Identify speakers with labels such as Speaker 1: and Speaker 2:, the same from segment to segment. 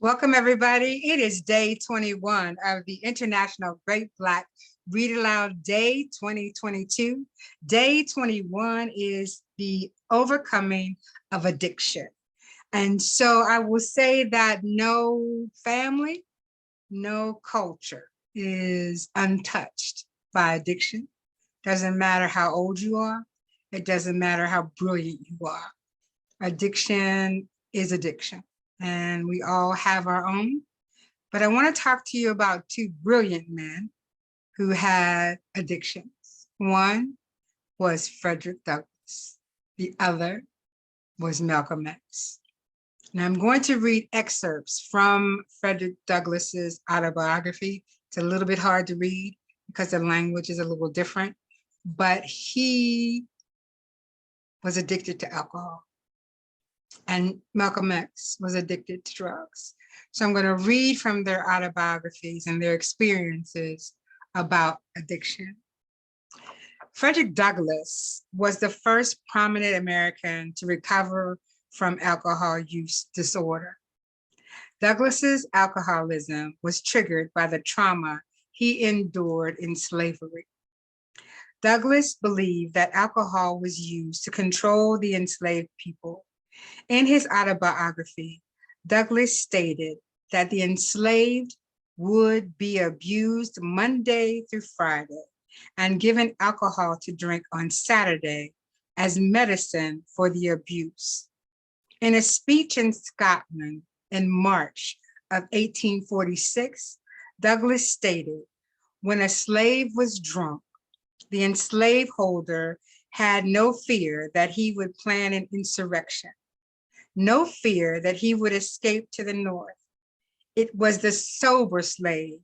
Speaker 1: Welcome, everybody. It is day 21 of the International Great Black Read Aloud Day 2022. Day 21 is the overcoming of addiction. And so I will say that no family, no culture is untouched by addiction. Doesn't matter how old you are. It doesn't matter how brilliant you are. Addiction is addiction. And we all have our own. But I want to talk to you about two brilliant men who had addictions. One was Frederick Douglass. The other was Malcolm X. Now I'm going to read excerpts from Frederick Douglass's autobiography. It's a little bit hard to read because the language is a little different, but he was addicted to alcohol. And Malcolm X was addicted to drugs. So I'm going to read from their autobiographies and their experiences about addiction. Frederick Douglass was the first prominent American to recover from alcohol use disorder. Douglass's alcoholism was triggered by the trauma he endured in slavery. Douglass believed that alcohol was used to control the enslaved people. In his autobiography, Douglass stated that the enslaved would be abused Monday through Friday and given alcohol to drink on Saturday as medicine for the abuse. In a speech in Scotland in March of 1846, Douglass stated, "When a slave was drunk, the enslaved holder had no fear that he would plan an insurrection, no fear that he would escape to the north. It was the sober slave,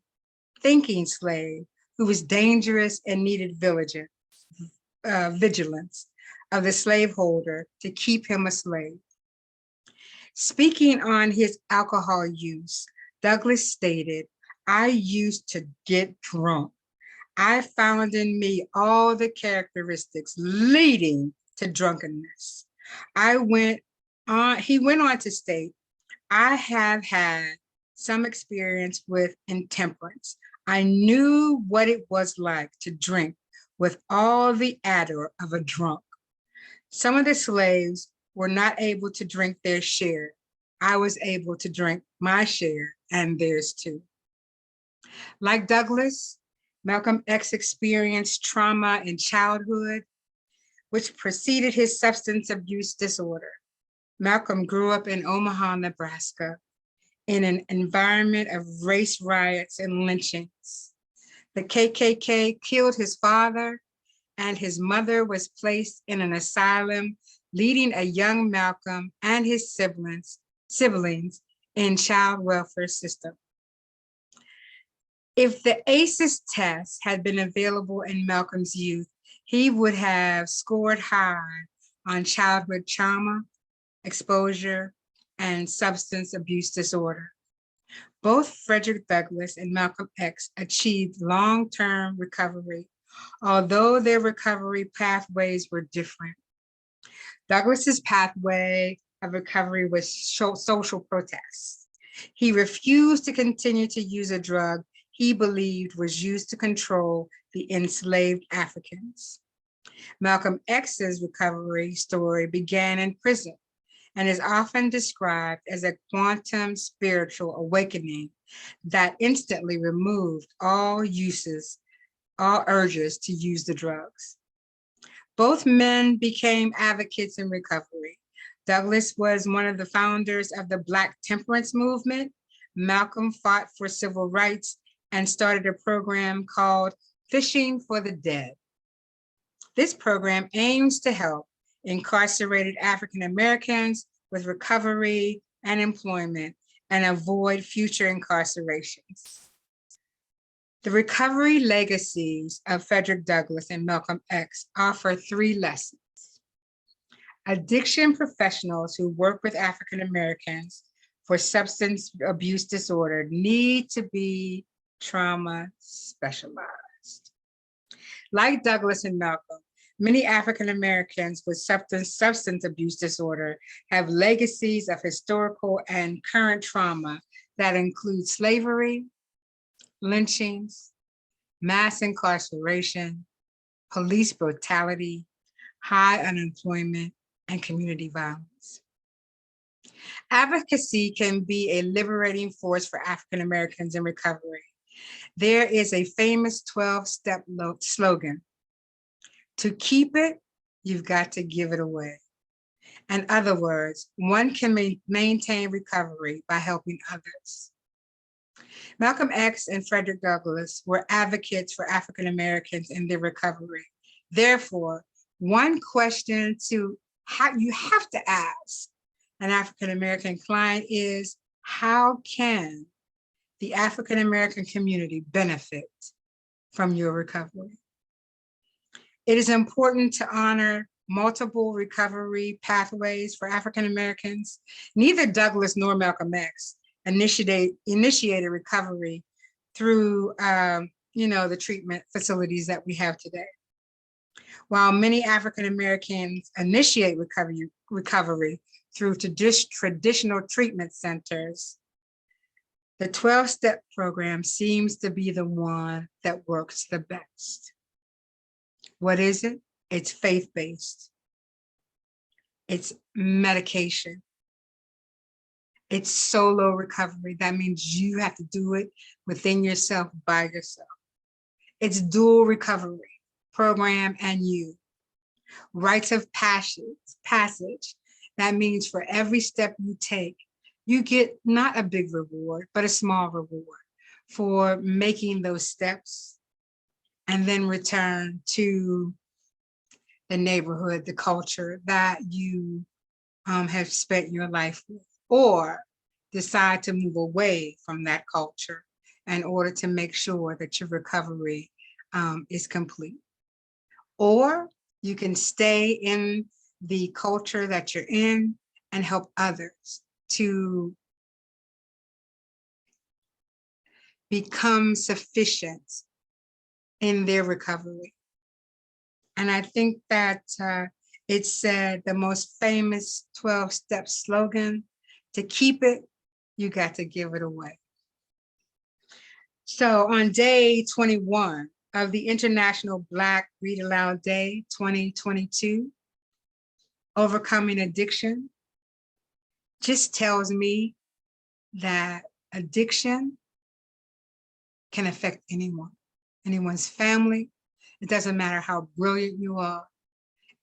Speaker 1: thinking slave, who was dangerous and needed vigilance of the slaveholder to keep him a slave." Speaking on his alcohol use, Douglass stated, "I used to get drunk. I found in me all the characteristics leading to drunkenness." He went on to state, "I have had some experience with intemperance. I knew what it was like to drink with all the ardor of a drunk. Some of the slaves were not able to drink their share. I was able to drink my share and theirs too." Like Douglass, Malcolm X experienced trauma in childhood, which preceded his substance abuse disorder. Malcolm grew up in Omaha, Nebraska, in an environment of race riots and lynchings. The KKK killed his father, and his mother was placed in an asylum, leading a young Malcolm and his siblings in child welfare system. If the ACEs test had been available in Malcolm's youth, he would have scored high on childhood trauma, exposure, and substance abuse disorder. Both Frederick Douglass and Malcolm X achieved long-term recovery, although their recovery pathways were different. Douglass's pathway of recovery was social protest. He refused to continue to use a drug he believed was used to control the enslaved Africans. Malcolm X's recovery story began in prison and is often described as a quantum spiritual awakening that instantly removed all urges to use the drugs. Both men became advocates in recovery. Douglass was one of the founders of the Black temperance movement. Malcolm fought for civil rights and started a program called Fishing for the Dead. This program aims to help incarcerated African Americans with recovery and employment and avoid future incarcerations. The recovery legacies of Frederick Douglass and Malcolm X offer 3 lessons. Addiction professionals who work with African Americans for substance abuse disorder need to be trauma specialized. Like Douglass and Malcolm, many African Americans with substance abuse disorder have legacies of historical and current trauma that include slavery, lynchings, mass incarceration, police brutality, high unemployment, and community violence. Advocacy can be a liberating force for African Americans in recovery. There is a famous 12-step slogan: to keep it, you've got to give it away. In other words, one can maintain recovery by helping others. Malcolm X and Frederick Douglass were advocates for African Americans in their recovery. Therefore, one question you have to ask an African American client is, how can the African American community benefit from your recovery? It is important to honor multiple recovery pathways for African Americans. Neither Douglass nor Malcolm X initiated recovery through the treatment facilities that we have today. While many African Americans initiate recovery through traditional treatment centers, the 12-step program seems to be the one that works the best. What is it? It's faith-based. It's medication. It's solo recovery. That means you have to do it within yourself, by yourself. It's dual recovery, program and you. Rites of passage. That means for every step you take, you get not a big reward, but a small reward for making those steps and then return to the neighborhood, the culture that you have spent your life with, or decide to move away from that culture in order to make sure that your recovery is complete. Or you can stay in the culture that you're in and help others to become sufficient in their recovery. And I think that it said the most famous 12-step slogan: to keep it, you got to give it away. So on day 21 of the International Black Read Aloud Day 2022, overcoming addiction just tells me that addiction can affect anyone, anyone's family. It doesn't matter how brilliant you are.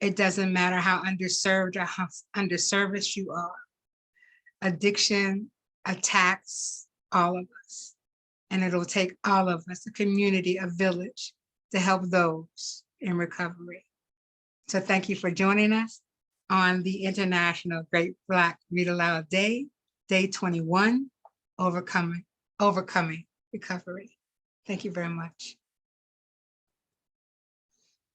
Speaker 1: It doesn't matter how underserved or how underserviced you are. Addiction attacks all of us, and it'll take all of us, a community, a village, to help those in recovery. So thank you for joining us on the International Great Black Read Aloud Day, Day 21, Overcoming Recovery. Thank you very much.